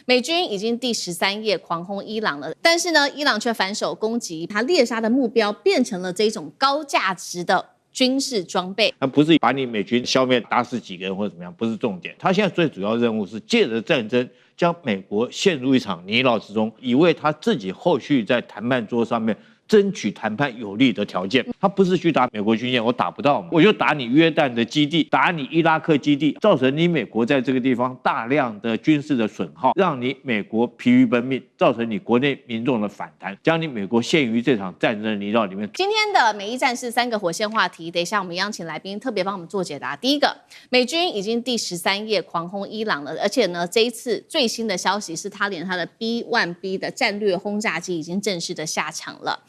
美軍已經第13夜狂轟伊朗了，但是呢，伊朗卻反手攻擊，他獵殺的目標變成了這種高價值的軍事裝備。它不是把你美軍消滅、打死幾個人或者怎麼樣，不是重點。他現在最主要任務是借着戰爭將美國陷入一場泥淖之中，以為他自己後續在談判桌上面爭取談判有利的條件。他不是去打美國軍艦，我打不到嘛，我就打你約旦的基地，打你伊拉克基地，造成你美國在這個地方大量的軍事的損耗，讓你美國疲於奔命，造成你國內民眾的反彈，將你美國陷於這場戰爭的泥淖裡面。今天的美伊戰事3個火線話題，等一下我們邀請來賓特別幫我們做解答。第一個，美軍已經第13夜狂轟伊朗了，而且呢，這一次最新的消息是，他連他的 B-1B 的戰略轟炸機已經正式的下場了。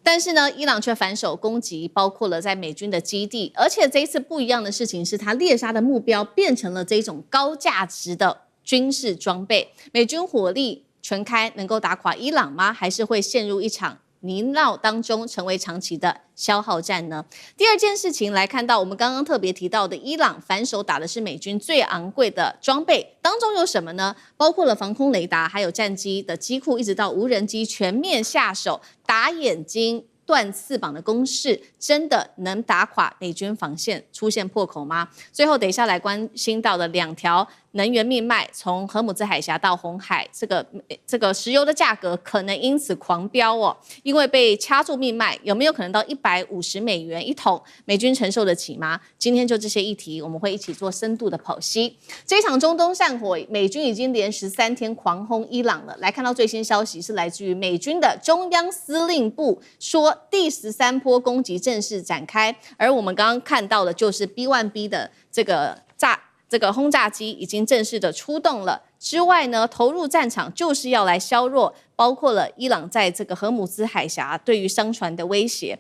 但是呢，伊朗卻反手攻擊，包括了在美軍的基地，而且這一次不一樣的事情是，他獵殺的目標變成了這種高價值的軍事裝備。美軍火力全開，能夠打垮伊朗嗎？還是會陷入一場泥淖當中，成為長期的消耗戰呢？第二件事情來看到，我們剛剛特別提到的，伊朗反手打的是美軍最昂貴的裝備，當中有什麼呢？包括了防空雷達，還有戰機的機庫，一直到無人機，全面下手，打眼睛、斷翅膀的攻勢，真的能打垮美軍防線，出現破口嗎？最後，等一下來關心到的2條能源命脈，從荷姆茲海峽到紅海，這個石油的價格可能因此狂飆哦，因為被掐住命脈，有沒有可能到$150一桶？美軍承受得起嗎？今天就這些議題，我們會一起做深度的剖析。這場中東戰火，美軍已經連13天狂轟伊朗了。來看到最新消息是來自於美軍的中央司令部說，第13波攻擊正式展開，而我們剛剛看到的就是 B-1B 的這個轟炸機已經正式的出動了。之外呢，投入戰場就是要來削弱，包括了伊朗在这個荷姆茲海峽對於商船的威脅。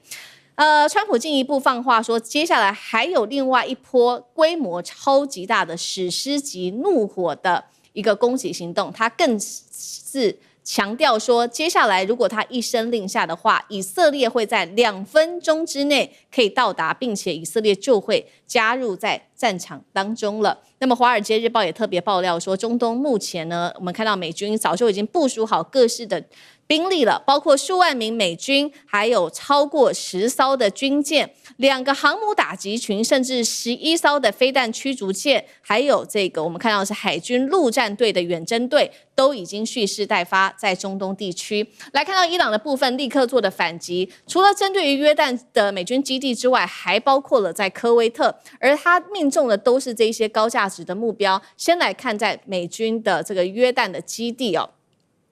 川普進一步放話說，接下來還有另外一波規模超級大的史詩級怒火的一個攻擊行動，他更是強調說，接下來如果他一聲令下的話，以色列會在2分鐘之內可以到達，並且以色列就會加入在戰場當中了。那麼《華爾街日報》也特別爆料說，中東目前呢，我們看到美軍早就已經部署好各式的兵力了，包括數萬名美軍，還有超過10艘的軍艦，2個航母打擊群，甚至11艘的飛彈驅逐艦，還有這個我們看到的是海軍陸戰隊的遠征隊，都已經蓄勢待發在中東地區。來看到伊朗的部分，立刻做的反擊，除了針對於約旦的美軍基地之外，還包括了在科威特，而他命中的都是這些高價值的目標。先來看在美軍的這個約旦的基地哦，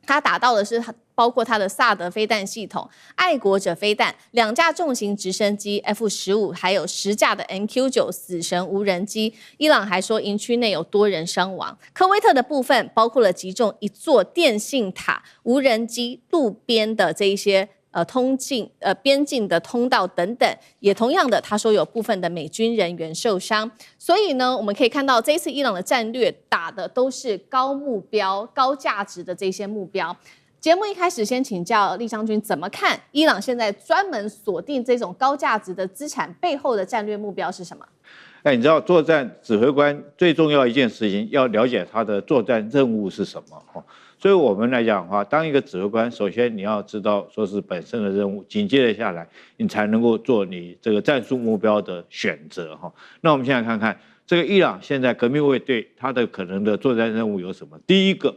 他打到的是包括他的薩德飛彈系統、愛國者飛彈、2架重型直升機 F-15，還有10架的 MQ-9死神無人機。伊朗還說營區內有多人傷亡。科威特的部分包括了擊中1座電信塔、無人機、路邊的這一些邊境的通道等等，也同樣的，他說有部分的美軍人員受傷。所以呢，我們可以看到這一次伊朗的戰略打的都是高目標、高價值的這些目標。節目一開始，先請教酈將軍怎麼看伊朗現在專門鎖定這種高價值的資產背後的戰略目標是什麼？你知道作戰指揮官最重要一件事情，要了解他的作戰任務是什麼。所以我們來講的話，當一個指揮官，首先你要知道說是本身的任務，緊接着下來，你才能夠做你這個戰術目標的選擇。那我們現在看看這個伊朗現在革命衛隊他的可能的作戰任務有什麼？第一個，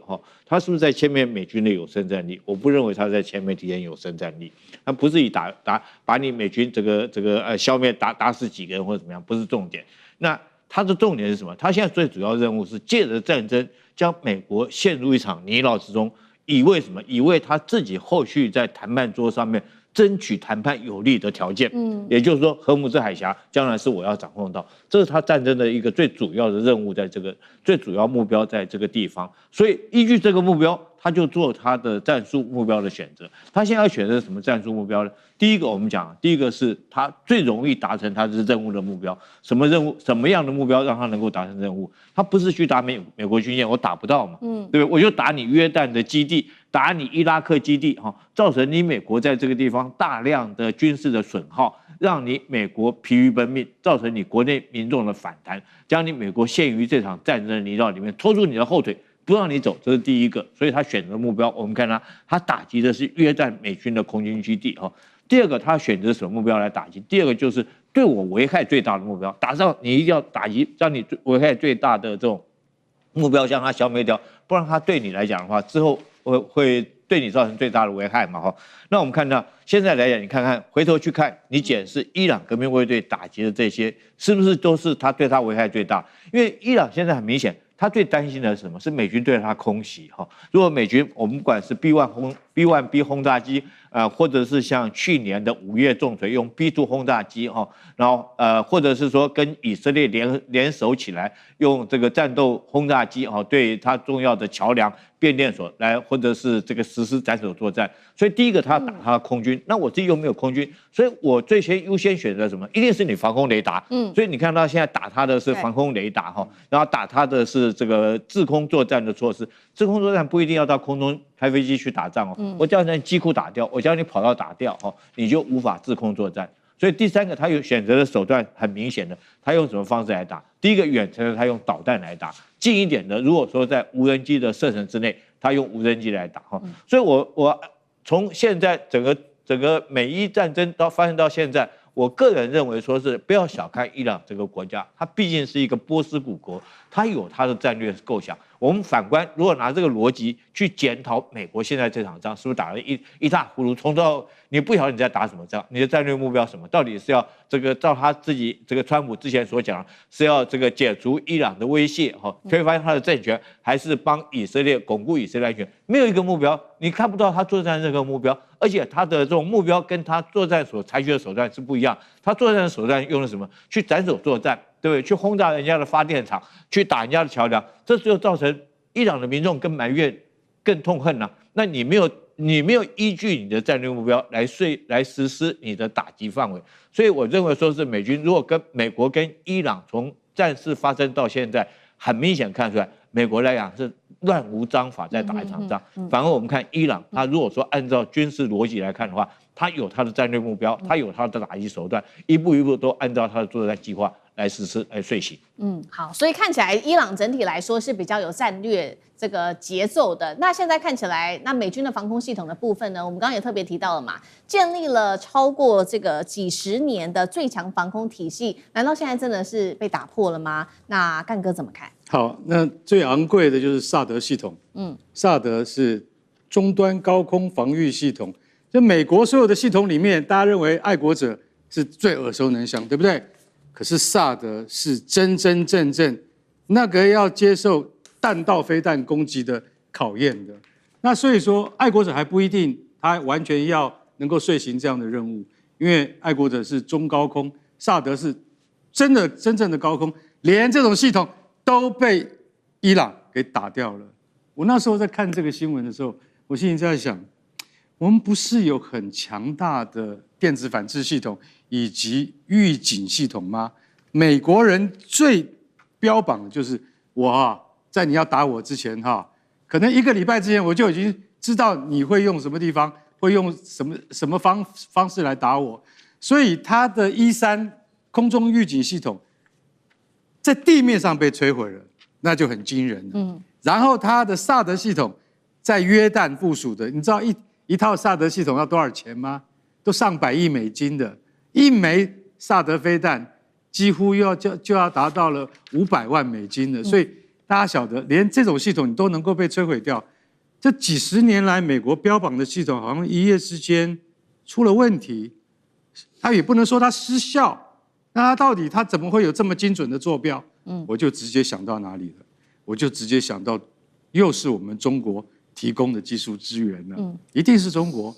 他是不是在殲滅美軍的有生戰力？我不認為他在殲滅敵人有生戰力，他不是以把你美軍這個消滅打死幾個人或者怎麼樣，不是重點。那他的重點是什麼？他現在最主要任務是借着戰爭將美國陷入一場泥淖之中，以為什麼？以為他自己後續在談判桌上面爭取談判有利的條件，也就是說，荷姆茲海峽將來是我要掌控到，這是他戰爭的一個最主要的任務，在這個最主要目標在這個地方，所以依據這個目標，他就做他的戰術目標的選擇。他現在要選擇什麼戰術目標呢？第一個我們講，第一個是他最容易達成他的任務的目標，什麼任務？什麼樣的目標讓他能夠達成任務？他不是去打美國軍艦，我打不到嘛，對不對？我就打你約旦的基地，打你伊拉克基地，造成你美國在這個地方大量的軍事的損耗，讓你美國疲於奔命，造成你國內民眾的反彈，將你美國陷於這場戰爭的泥淖裡面，拖住你的後腿，不讓你走，這是第一個。所以他選擇的目標，我們看他打擊的是約旦美軍的空軍基地哈。第二個，他選擇什麼目標來打擊？第二個就是對我危害最大的目標，打仗你一定要打擊讓你危害最大的这種目標，將它消滅掉，不然它對你來講的話，之後會對你造成最大的危害嘛哈。那我們看到現在來講，你看看回頭去看，你檢視伊朗革命衛隊打擊的這些，是不是都是他對他危害最大？因為伊朗現在很明顯。他最擔心的是什麼？是美軍對他空襲哈。如果美軍，我們不管是 B1B 轟炸機，或者是像去年的5月重錘用 B2 轟炸機哈，然後或者是說跟以色列聯手起來用這個戰鬥轟炸機哈，對他重要的橋樑、變電所來，或者是這個實施斬首作戰。所以第一個他要打他的空軍，那我自己又沒有空軍，所以我最優先選擇什麼？一定是你防空雷達。所以你看到現在打他的是防空雷達哈，然後打他的是這個制空作戰的措施。制空作戰不一定要到空中開飛機去打仗哦，我叫你機庫打掉，我叫你跑道打掉哈，你就無法制空作戰。所以第三個，他有選擇的手段很明顯的，他用什麼方式來打？第一個遠程的，他用導彈來打；近一點的，如果說在無人機的射程之內，他用無人機來打哈。所以我從現在整個美伊戰爭發生到現在，我個人認為說是不要小看伊朗這個國家，它畢竟是一個波斯古國，它有它的戰略構想。我們反觀，如果拿這個邏輯去檢討美國現在這場仗，是不是打得一塌糊塗？從頭你不曉得你在打什麼仗，你的戰略目標什麼？到底是要這個照他自己這個川普之前所講，是要這個解除伊朗的威脅，推翻他的政權，還是幫以色列鞏固以色列安全？沒有一個目標，你看不到他作戰任何目標，而且他的這種目標跟他作戰所採取的手段是不一樣。他作戰的手段用了什麼？去斬首作戰。對不對？去轟炸人家的發電廠，去打人家的橋樑，這就造成伊朗的民眾更埋怨、更痛恨了。那你沒有依據你的戰略目標來實施你的打擊範圍，所以我認為說是美軍如果跟美國跟伊朗從戰事發生到現在，很明顯看出來，美國來講是亂無章法在打一場仗。反而我們看伊朗，他如果說按照軍事邏輯來看的話，他有他的戰略目標，他有他的打擊手段，一步一步都按照他的作戰計劃來實施來遂行。好，所以看起來伊朗整體來說是比較有戰略這個節奏的。那現在看起來，那美軍的防空系統的部分呢，我們剛剛也特別提到了嘛，建立了超過這個幾十年的最強防空體系，難道現在真的是被打破了嗎？那幹哥怎麼看？好，那最昂貴的就是薩德系統。薩德是終端高空防禦系統。就美國所有的系統裡面，大家認為愛國者是最耳熟能詳，對不對？可是薩德是真真正正那個要接受彈道飛彈攻擊的考驗的。那所以說，愛國者還不一定他完全要能夠遂行這樣的任務，因為愛國者是中高空，薩德是真正的高空，連這種系統都被伊朗給打掉了。我那時候在看這個新聞的時候，我心裡在想，我們不是有很強大的電子反制系統以及預警系統嗎？美國人最標榜的就是我在你要打我之前可能1個禮拜之前我就已經知道你會用什麼地方，會用什麼方式來打我，所以他的E3空中預警系統在地面上被摧毀了，那就很驚人了。然後他的薩德系統在約旦部署的，你知道一套薩德系統要多少錢嗎？都上百億美金的，一枚薩德飛彈幾乎就要達到了500萬美金的，所以大家曉得，連這種系統你都能夠被摧毀掉，這幾十年來美國標榜的系統好像一夜之間出了問題，他也不能說它失效，那他怎麼會有這麼精準的坐標？我就直接想到哪裡了？我就直接想到，又是我們中國提供的技術資源了，一定是中國。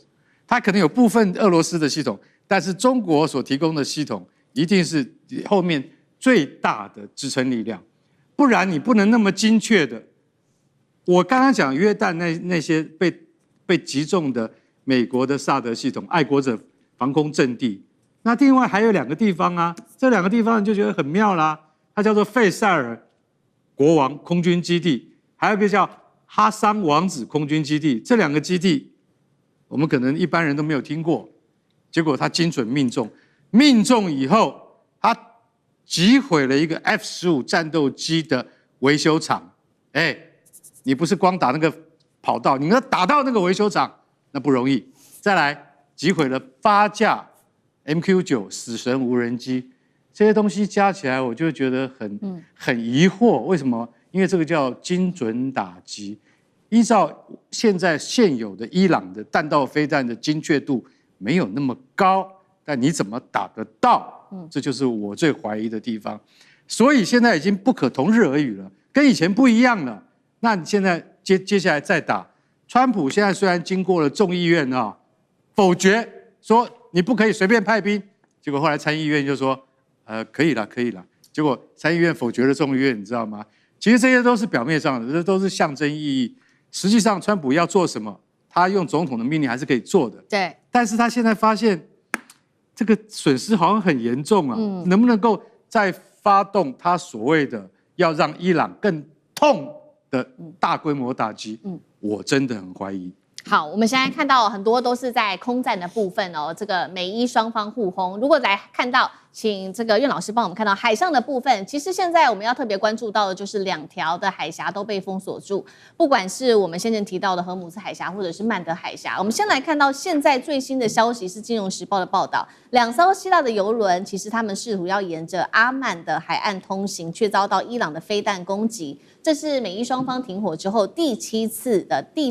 它可能有部分俄羅斯的系統，但是中國所提供的系統一定是後面最大的支撐力量，不然你不能那麼精確的。我剛剛講約旦那些被擊中的美國的薩德系統，愛國者防空陣地，那另外還有2個地方啊，這2個地方你就覺得很妙啦，它叫做費塞爾國王空軍基地，還有一個叫哈桑王子空軍基地，這2個基地我們可能一般人都沒有聽過，結果他精準命中，命中以後他擊毀了一個 F-15戰鬥機的維修廠，你不是光打那個跑道，你要打到那個維修廠，那不容易。再來擊毀了8架 MQ9 死神無人機，這些東西加起來，我就覺得很疑惑，為什麼？因為這個叫精準打擊，依照現有的伊朗的彈道飛彈的精確度沒有那麼高，但你怎麼打得到？這就是我最懷疑的地方。所以現在已經不可同日而語了，跟以前不一樣了。那你現在接下來再打，川普現在雖然經過了眾議院否決，說你不可以隨便派兵，結果後來參議院就說，可以了。結果參議院否決了眾議院，你知道嗎？其實這些都是表面上的，這都是象徵意義。實際上，川普要做什麼，他用總統的命令還是可以做的。對。但是他現在發現，這個損失好像很嚴重啊。能不能夠再發動他所謂的要讓伊朗更痛的大規模打擊？我真的很懷疑。好，我們現在看到很多都是在空戰的部分哦，這個美伊雙方互轟。如果來看到，請這個苑老師幫我們看到海上的部分，其實現在我們要特別關注到的就是2條的海峽都被封鎖住，不管是我們先前提到的荷姆斯海峽或者是曼德海峽。我們先來看到現在最新的消息是《金融時報》的報道，2艘希臘的郵輪其實他們試圖要沿着阿曼的海岸通行，卻遭到伊朗的飛彈攻擊。這是美伊雙方停火之後第7次的第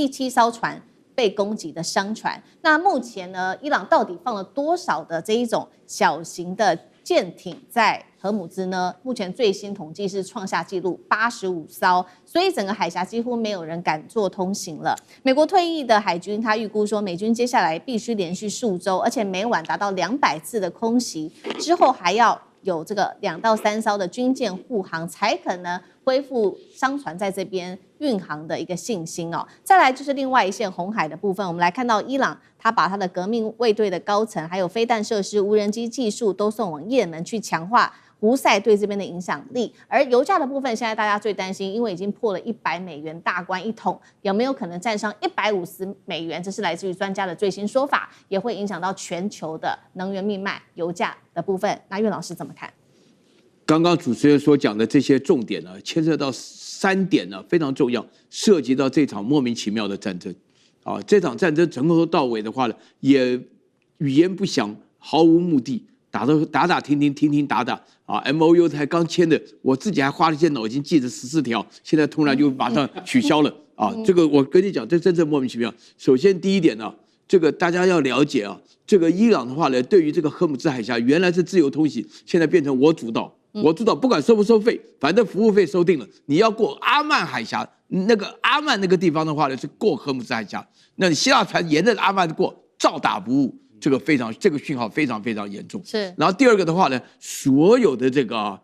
7艘船被攻擊的商船。那目前呢，伊朗到底放了多少的這一種小型的艦艇在荷姆茲呢？目前最新統計是創下紀錄85艘，所以整個海峽幾乎沒有人敢做通行了。美國退役的海軍他預估說，美軍接下來必須連續數週，而且每晚達到200次的空襲，之後還要有這個2到3艘的軍艦護航，才可能恢復商船在這邊運航的一個信心哦。再來就是另外一線紅海的部分，我們來看到伊朗，他把他的革命衛隊的高層，還有飛彈設施、無人機技術都送往也門去強化胡塞對這邊的影響力。而油價的部分，現在大家最擔心，因為已經破了$100大關一桶，有沒有可能站上$150？這是來自於專家的最新說法，也會影響到全球的能源命脈、油價的部分。那苑老師怎麼看？剛剛主持人所講的這些重點呢，牽涉到3點呢，非常重要，涉及到這場莫名其妙的戰爭。啊，這場戰爭從頭到尾的話呢，也語言不詳，毫無目的，打停打啊 ，MOU 才剛簽的，我自己還花了一些腦筋記着14條，現在突然就馬上取消了啊！這個我跟你講，這真正莫名其妙。首先第一點呢，這個大家要了解啊，這個伊朗的話呢，對於這個荷姆茲海峽原來是自由通行，現在變成我主導。我知道，不管收不收費，反正服務費收定了。你要過阿曼海峡，那個阿曼那個地方的話呢，是過荷姆茲海峽。那你希臘船沿着阿曼過，照打不誤。這個訊號非常嚴重。是。然後第二個的話呢，所有的這個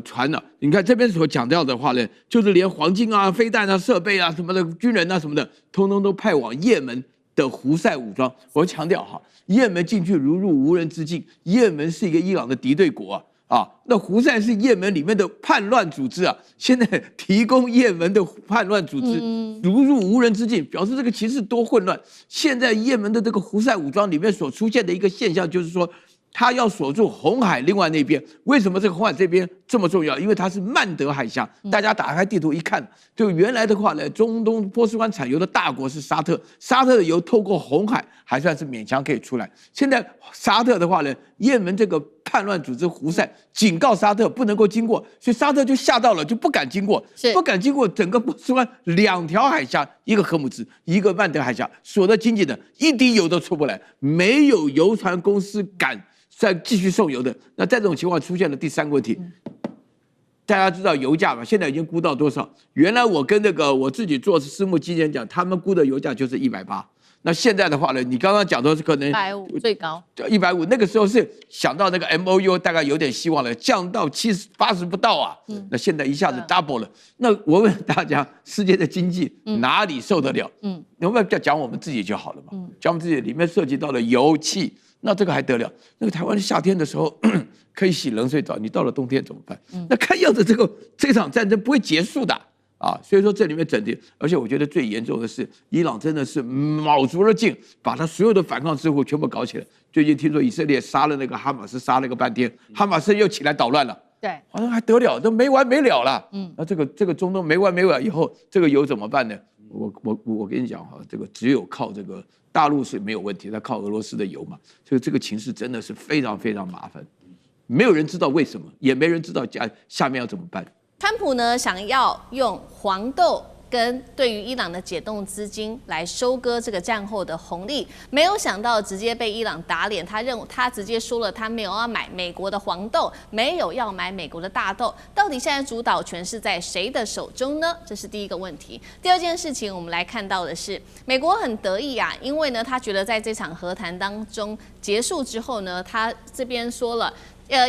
船呢，你看這邊所講到的話呢，就是連黃金啊、飛彈啊、設備啊什麼的、軍人啊什麼的，通通都派往也門的胡塞武裝。我強調哈，也門進去如入無人之境，也門是一個伊朗的敵對國啊。那胡塞是也門裡面的叛亂組織啊，現在提供也門的叛亂組織如入無人之境，表示這個情勢多混亂。現在也門的這個胡塞武裝裡面所出現的一個現象，就是說，他要鎖住紅海另外那邊。為什麼這個紅海這邊這麼重要？因為它是曼德海峽。大家打開地圖一看，就原來的話呢，中東波斯灣產油的大國是沙特，沙特的油透過紅海還算是勉強可以出來。現在沙特的話呢，也門這個叛亂組織胡塞警告沙特不能夠經過，所以沙特就嚇到了，就不敢經過，不敢經過整個波斯灣2條海峽，一個荷姆茲，一個曼德海峽，鎖得緊緊的，一滴油都出不來，沒有油船公司敢再繼續送油的。那在這種情況出現了第3個問題，大家知道油價嘛？現在已經估到多少？原來我跟我自己做私募基金講，他們估的油價就是180。那現在的話呢，你剛剛講的是可能150最高150，那個時候是想到那個 MOU 大概有點希望了，降到70、80不到啊。那現在一下子 double 了。那我問大家，世界的經濟哪裡受得了？我們講我們自己就好了嘛。講我們自己裡面涉及到了油氣，那這個還得了？那個台灣夏天的時候可以洗冷水澡，你到了冬天怎麼辦？那看樣子這場戰爭不會結束的。所以說這裡面整體，而且我覺得最嚴重的是，伊朗真的是卯足了勁，把他所有的反抗之後全部搞起來。最近聽說以色列殺了那個哈馬斯，殺了個半天，哈馬斯又起來搗亂了。對，好像還得了，都沒完沒了了。那這個中東沒完沒了以後，這個油怎麼辦呢？我跟你講哈，这個只有靠這個大陸是沒有問題，那靠俄羅斯的油嘛，所以這個情勢真的是非常非常麻煩，沒有人知道為什麼，也沒人知道下面要怎麼辦。川普呢想要用黃豆跟對於伊朗的解凍資金來收割這個戰後的紅利，沒有想到直接被伊朗打臉。他直接說了，他沒有要買美國的黃豆，沒有要買美國的大豆。到底現在主導權是在誰的手中呢？這是第一個問題。第二件事情，我們來看到的是，美國很得意啊，因為呢，他覺得在這場和談當中結束之後呢，他這邊說了。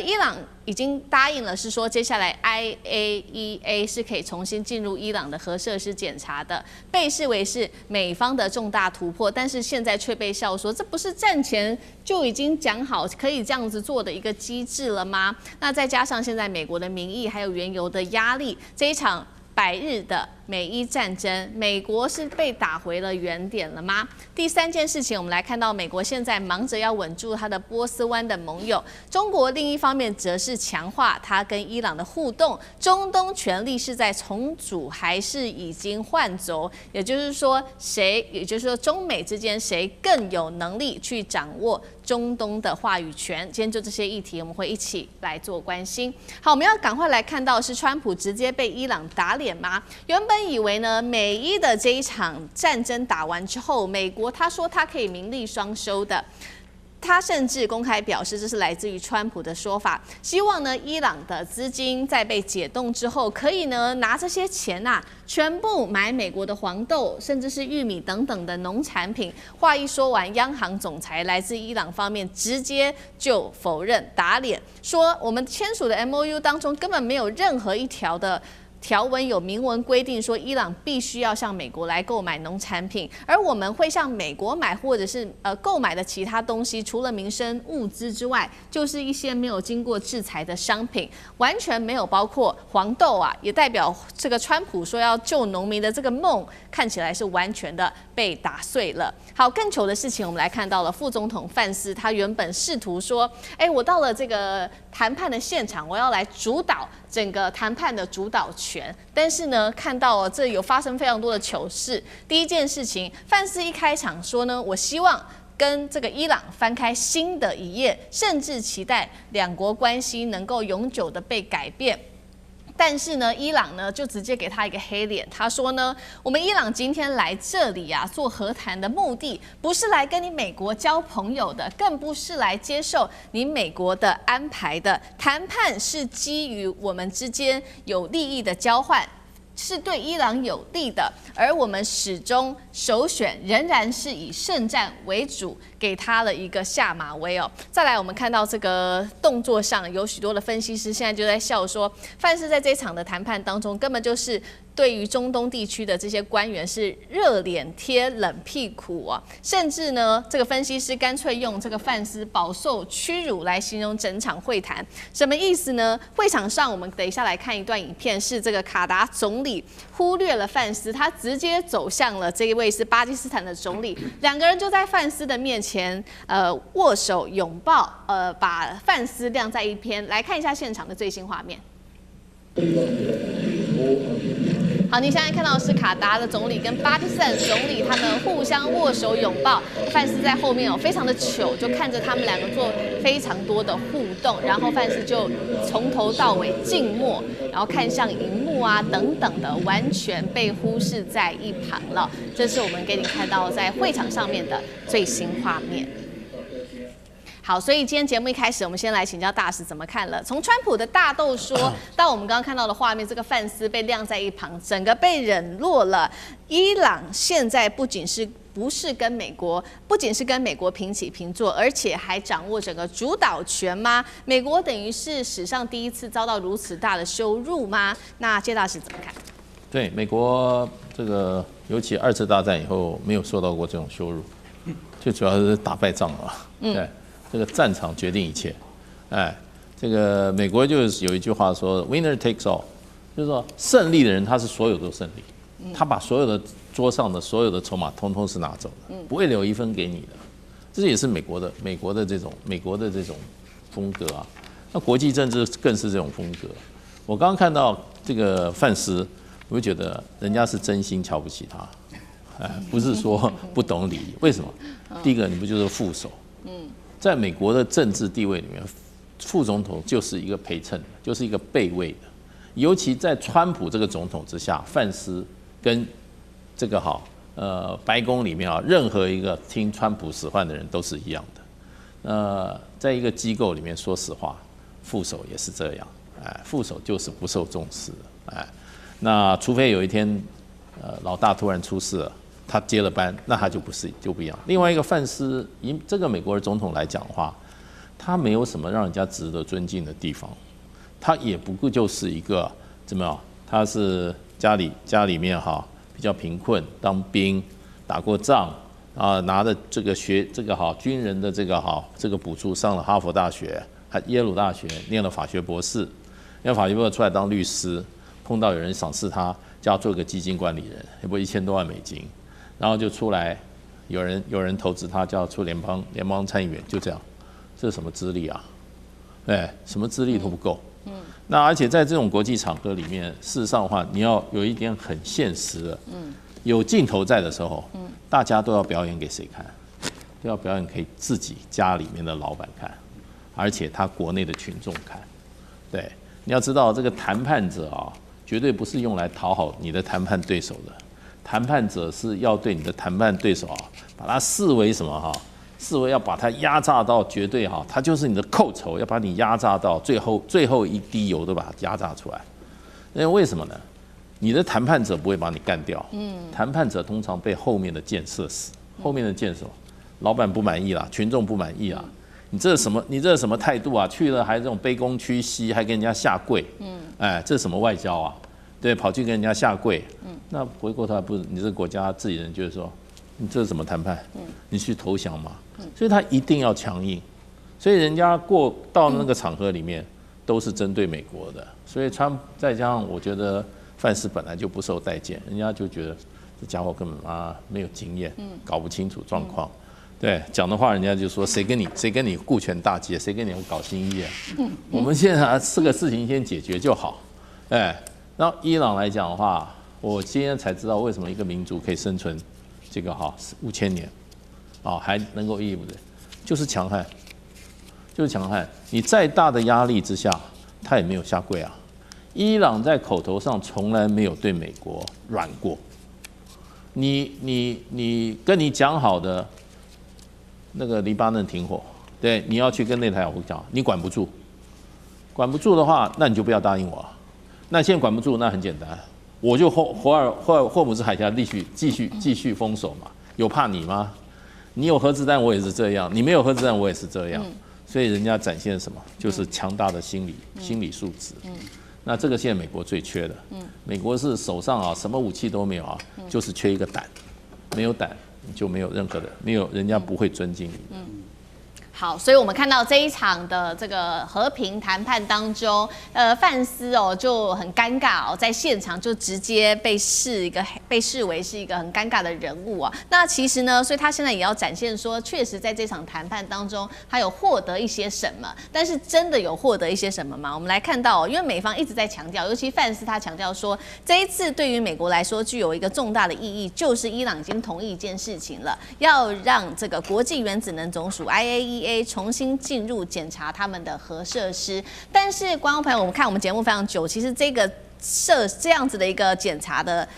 伊朗已經答應了，是說接下來 IAEA 是可以重新進入伊朗的核設施檢查的，被視為是美方的重大突破。但是現在卻被笑說，這不是戰前就已經講好可以這樣子做的一個機制了嗎？那再加上現在美國的民意還有原油的壓力，這一場百日的美伊戰爭，美國是被打回了原點了嗎？第三件事情，我們來看到美國現在忙着要穩住它的波斯灣的盟友，中國另一方面則是強化它跟伊朗的互動。中東權力是在重組還是已經換軸？也就是說，中美之間誰更有能力去掌握中東的話語權？今天就這些議題，我們會一起來做關心。好，我們要趕快來看到是川普直接被伊朗打臉嗎？原本以為呢，美伊的這一場戰爭打完之後，美國他說他可以名利雙收的，他甚至公開表示，這是來自於川普的說法，希望呢伊朗的資金在被解凍之後，可以呢拿這些錢全部買美國的黃豆，甚至是玉米等等的農產品。話一說完，央行總裁來自伊朗方面直接就否認打臉，說我們簽署的 MOU 當中根本沒有任何一條的條文有明文規定說，伊朗必須要向美國來購買農產品，而我們會向美國買或者是購買的其他東西，除了民生物資之外，就是一些沒有經過制裁的商品，完全沒有包括黃豆啊，也代表這個川普說要救農民的這個夢，看起來是完全的被打碎了。好，更糗的事情，我們來看到了副總統范斯，他原本試圖說，我到了這個談判的現場，我要來主導整個談判的主導權，但是呢，看到這有發生非常多的糗事。第一件事情，范斯一開場說呢，我希望跟這個伊朗翻開新的一頁，甚至期待兩國關係能夠永久的被改變。但是呢，伊朗呢就直接給他一個黑臉，他說呢，我們伊朗今天來這裡做和談的目的，不是來跟你美國交朋友的，更不是來接受你美國的安排的。談判是基於我們之間有利益的交換，是對伊朗有利的，而我們始終首選仍然是以聖戰為主，給他了一個下馬威哦。再來，我們看到這個動作上有許多的分析師現在就在笑說，范斯在這場的談判當中根本就是對於中東地區的這些官員是熱臉貼冷屁股啊，甚至呢，這個分析師乾脆用這個范斯飽受屈辱來形容整場會談，什麼意思呢？會場上我們等一下來看一段影片，是這個卡達總理忽略了范斯，他直接走向了這一位是巴基斯坦的總理，兩個人就在范斯的面前握手擁抱，把范斯晾在一邊。來看一下現場的最新畫面。好，你现在看到的是卡達的總理跟巴基斯坦總理，他們互相握手擁抱，范斯在後面非常的糗，就看着他們兩個做非常多的互動，然後范斯就從頭到尾靜默，然後看向熒幕等等的，完全被忽視在一旁了。這是我們給你看到在會場上面的最新畫面。好，所以今天節目一開始，我們先來請教大使怎麼看了。從川普的大豆說到我們剛剛看到的畫面，這個范斯被晾在一旁，整個被冷落了。伊朗現在不僅是跟美國平起平坐，而且還掌握整個主導權嗎？美國等於是史上第一次遭到如此大的羞辱嗎？那謝大使怎麼看？對，美國這個尤其2次大戰以後沒有受到過這種羞辱，最主要是打敗仗了。對。這個戰場決定一切，這個美國就是有一句話說 "Winner takes all"， 就是說勝利的人他是所有都勝利，他把所有的桌上的所有的籌碼通通是拿走的，不會留一分給你的。這也是美國的這種風格啊。那國際政治更是這種風格。我剛剛看到這個范斯，我就覺得人家是真心瞧不起他，不是說不懂禮儀。為什麼？第一個，你不就是副手？在美國的政治地位裡面，副總統就是一個陪襯的，就是一個備位的。尤其在川普這個總統之下，范斯跟這個白宮裡面任何一個聽川普使喚的人都是一樣的。在一個機構裡面，說實話，副手也是這樣。副手就是不受重視，那除非有一天，老大突然出事了，他接了班，那他就不一樣。另外一個范斯，以這個美國的總統來講的話，他沒有什麼讓人家值得尊敬的地方，他也不過就是一個怎麼樣？他是家裡面比較貧困，當兵打過仗啊，拿着這個軍人的這個補助，上了哈佛大學、耶魯大學，念了法學博士。念法學博士出來當律師，碰到有人賞識他，叫他做個基金管理人，也不1000多萬美金，然後就出來，有人投資他，叫他出聯邦參議員，就這樣，這是什麼資歷啊？什麼資歷都不夠。那而且在這種國際場合裡面，事實上的話，你要有一點很現實的，有鏡頭在的時候，大家都要表演給誰看？都要表演給自己家裡面的老板看，而且他國內的群众看，对。你要知道，這個談判者絕對不是用來討好你的談判對手的。談判者是要對你的談判對手把他視為什麼視為要把他壓榨到絕對他就是你的寇仇，要把你壓榨到最後一滴油都把它壓榨出來。那為什麼呢？你的談判者不會把你幹掉，談判者通常被後面的箭射死。後面的箭手，老板不滿意啦，群眾不滿意啦。你這是什麼態度啊？去了還這種卑躬屈膝，還跟人家下跪，這是什麼外交啊？對，跑去跟人家下跪，那回過頭來不是你這個國家自己人就是說，你這是什麼談判？你去投降嘛？所以他一定要強硬，所以人家過到那個場合裡面都是針對美國的，所以再加上我覺得范斯本來就不受待見，人家就覺得這家伙根本沒有經驗，搞不清楚狀況。對，講的話，人家就說誰跟你顧全大計，誰跟你搞新意啊？我們現在這個事情先解決就好。然後伊朗來講的話，我今天才知道為什麼一個民族可以生存這個5000年，還能夠屹立不倒，就是強悍，就是強悍。你再大的壓力之下，他也沒有下跪啊。伊朗在口頭上從來沒有對美國軟過。你跟你講好的。那個黎巴嫩停火，對，你要去跟內塔尼亞胡講，你管不住的話，那你就不要答應我。那現在管不住，那很簡單，我就霍姆茲海峽繼續封鎖嘛，有怕你嗎？你有核子彈，我也是這樣；你沒有核子彈，我也是這樣。所以人家展現什麼，就是強大的心理素質。那這個現在美國最缺的，美國是手上什麼武器都沒有就是缺一個膽，沒有膽。你就沒有任何的，人家不會尊敬你。好，所以我們看到這一場的這個和平談判當中，范斯就很尷尬在現場就直接被視為是一個很尷尬的人物啊。那其實呢，所以他現在也要展現說，確實在這場談判當中，他有獲得一些什麼，但是真的有獲得一些什麼嗎？我們來看到因為美方一直在強調，尤其范斯他強調說，這一次對於美國來說具有一個重大的意義，就是伊朗已經同意一件事情了，要讓這個國際原子能總署 IAEA。重新進入檢查他們的核設施，但是觀眾朋友，我們看我們節目非常久，其實這個這樣子的一個檢查的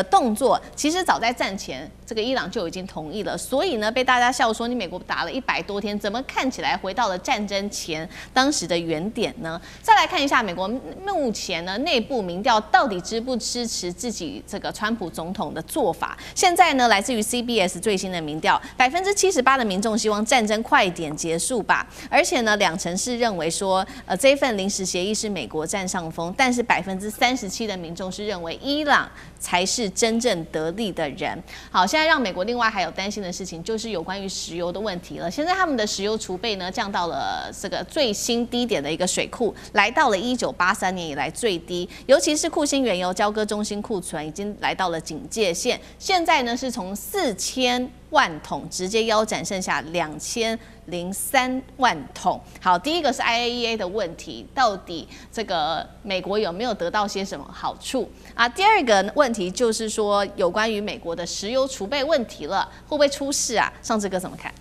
動作，其實早在戰前，這個伊朗就已經同意了。所以呢，被大家笑說，你美國打了100多天，怎麼看起來回到了戰爭前當時的原點呢？再來看一下美國目前呢內部民調到底支不支持自己這個川普總統的做法？現在呢，來自於 CBS 最新的民調，78%的民眾希望戰爭快點結束吧，而且呢，2成是認為說，這份臨時協議是美國佔上風，但是37%的民眾是認為伊朗才是真正得利的人。好，現在讓美國另外還有擔心的事情，就是有關於石油的問題了。現在他們的石油儲備呢降到了這個最新低點的一個水庫，來到了1983年以來最低。尤其是庫欣原油交割中心庫存已經來到了警戒線，現在呢是從4000萬桶，直接腰斬，剩下2003萬桶。好，第一個是 IAEA 的問題，到底這個美國有沒有得到些什麼好處啊？第二個問題就是說，有關於美國的石油儲備問題了，會不會出事啊？尚志哥怎麼看？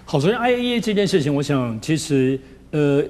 好，首先 IAEA 這件事情，我想其實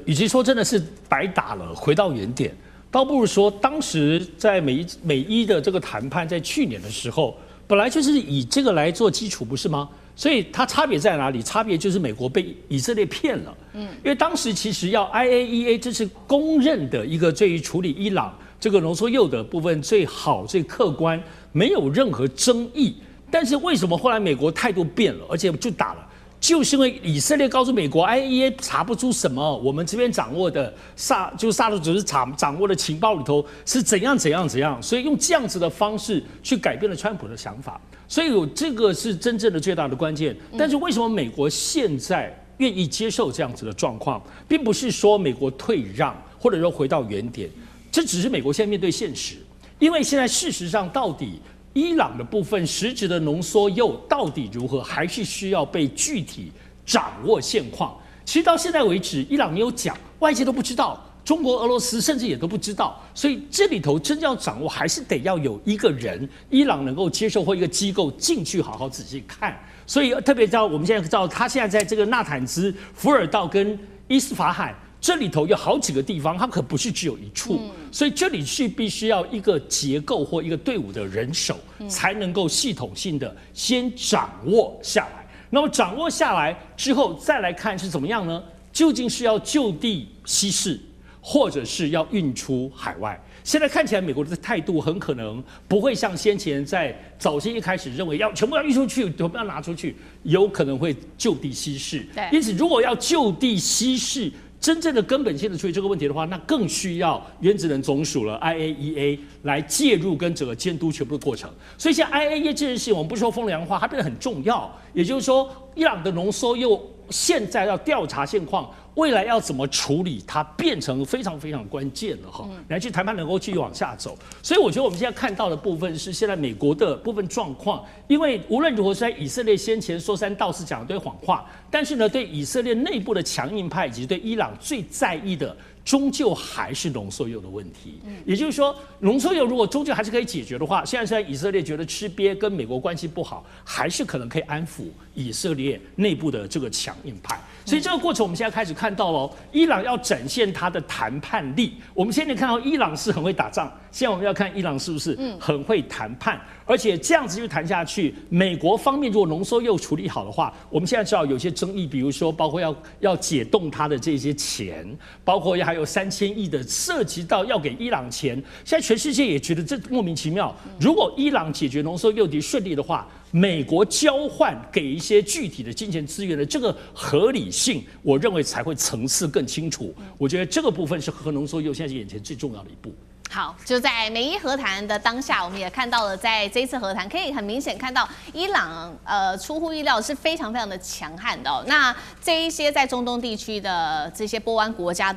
與其說真的是白打了，回到原點，倒不如說當時在美伊的這個談判，在去年的時候，本來就是以這個來做基礎，不是嗎？所以它差別在哪裡？差別就是美國被以色列騙了。因為當時其實要 IAEA 這是公認的一個對於處理伊朗這個濃縮鈾的部分最好、最客觀，沒有任何爭議。但是為什麼後來美國態度變了，而且就打了？就是因為以色列告訴美國 ，IAEA 查不出什麼，我們這邊掌握的薩德組織掌握的情報裡頭是怎樣，所以用這樣子的方式去改變了川普的想法，所以這個是真正的最大的關鍵。但是為什麼美國現在願意接受這樣子的狀況，並不是說美國退讓，或者說回到原點，這只是美國現在面對現實，因為現在事實上到底。伊朗的部分實質的濃縮鈾到底如何，還是需要被具體掌握現況。其實到現在為止，伊朗沒有講，外界都不知道，中國、俄羅斯甚至也都不知道。所以這裡頭真正要掌握，還是得要有一個人，伊朗能夠接受或一個機構進去好好仔細看。所以特別到我們現在知道，他現在在這個納坦茲、福爾道跟伊斯法罕。這裡頭有好幾個地方，它可不是只有一處，所以這裡是必須要一個結構或一個隊伍的人手，才能夠系統性的先掌握下來。那麼掌握下來之後，再來看是怎麼樣呢？究竟是要就地稀釋，或者是要運出海外？現在看起來，美國的態度很可能不會像先前在早先一開始認為要全部要運出去，全部要拿出去，有可能會就地稀釋。因此，如果要就地稀釋，真正的根本性的處理這個問題的話，那更需要原子能總署了 IAEA 來介入跟整個監督全部的過程。所以像 IAEA 這件事情，我們不說風涼話，它變得很重要。也就是說，伊朗的濃縮鈾現在要調查現況，未來要怎麼處理，它變成非常非常關鍵了哈。來去談判能夠繼續往下走。所以我覺得我們現在看到的部分是現在美國的部分狀況，因為無論如何，在以色列先前說三道四講了堆謊話，但是呢，對以色列內部的強硬派以及對伊朗最在意的，終究還是濃縮鈾的問題。也就是說，濃縮鈾如果終究還是可以解決的話，現在以色列覺得吃癟跟美國關係不好，還是可能可以安撫以色列內部的這個強硬派。所以這個過程我們現在開始看到了，伊朗要展現他的談判力。我們現在看到伊朗是很會打仗，現在我們要看伊朗是不是很會談判，而且這樣子就談下去，美國方面如果濃縮鈾處理好的話，我們現在知道有些爭議，比如說包括要解凍它的這些錢，包括還有3000億的涉及到要給伊朗錢，現在全世界也覺得這莫名其妙。如果伊朗解決濃縮鈾順利的話，美國交換給一些具體的金錢資源的這個合理性，我認為才會層次更清楚。我覺得這個部分是核濃縮鈾現在是眼前最重要的一步。好，就在美伊和談的當下，我們也看到了，在這一次和談，可以很明顯看到伊朗出乎意料是非常非常的強悍的哦。那這一些在中東地區的這些波灣國家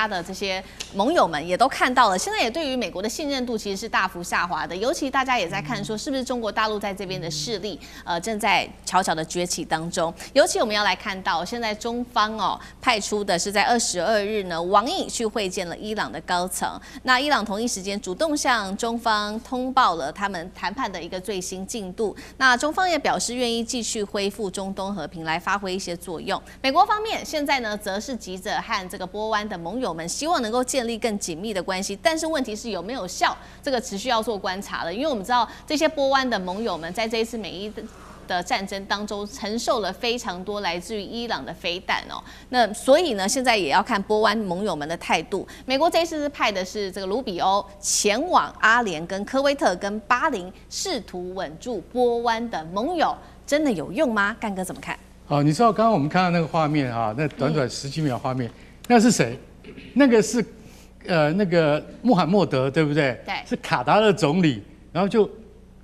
的這些盟友們也都看到了，現在也對於美國的信任度其實是大幅下滑的。尤其大家也在看說，是不是中國大陸在這邊的勢力正在悄悄的崛起當中。尤其我們要來看到，現在中方派出的是在22日呢，王毅去會見了伊朗的高層。那伊朗同一時間主動向中方通報了他們談判的一個最新進度。那中方也表示願意繼續恢復中東和平，來發揮一些作用。美國方面現在呢，則是急着和這個波灣的盟友們，希望能夠建立更緊密的關係。但是問題是有沒有效，這個持續要做觀察了。因為我們知道這些波灣的盟友們在這一次美伊的戰爭當中承受了非常多來自於伊朗的飛彈哦，那所以呢，現在也要看波灣盟友們的態度。美國這一次是派的是這個盧比歐前往阿聯跟科威特跟巴林，試圖穩住波灣的盟友，真的有用嗎？幹哥怎麼看？好，你知道剛剛我們看到那個畫面啊，那短短10幾秒畫面，那是誰？那個是那個穆罕默德，對不对？對，是卡達的總理，然後就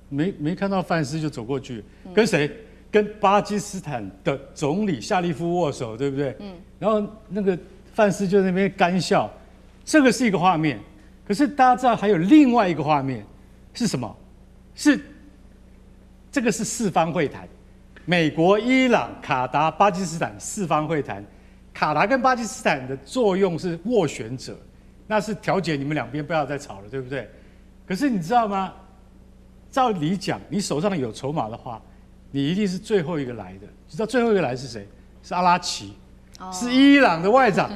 沒看到范斯就走過去，跟誰？跟巴基斯坦的總理夏利夫握手，對不對？然後那個范斯就在那邊乾笑，這個是一個畫面。可是大家知道還有另外一個畫面是什麼？是這個是四方會談，美國、伊朗、卡達、巴基斯坦4方會談。卡達跟巴基斯坦的作用是斡旋者，那是調解你們兩邊不要再吵了，對不对？可是你知道嗎？照理講，你手上有籌碼的話，你一定是最後一個來的。你知道最後一個來是誰？是阿拉奇，是伊朗的外長。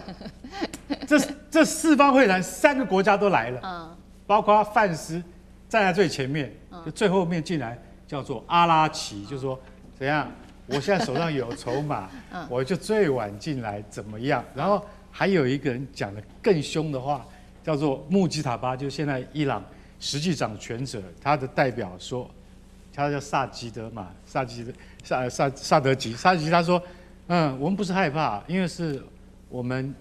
這4方會談3個國家都來了，包括范斯站在最前面，就最後面进來叫做阿拉奇，就說怎樣？我現在手上有籌碼，我就最晚進來，怎麼樣？然後還有一個人講的更凶的話，叫做穆吉塔巴，就是現在伊朗實際掌權者，他的代表說，他叫萨吉德嘛，萨德吉，他說，我們不是害怕，因為是我們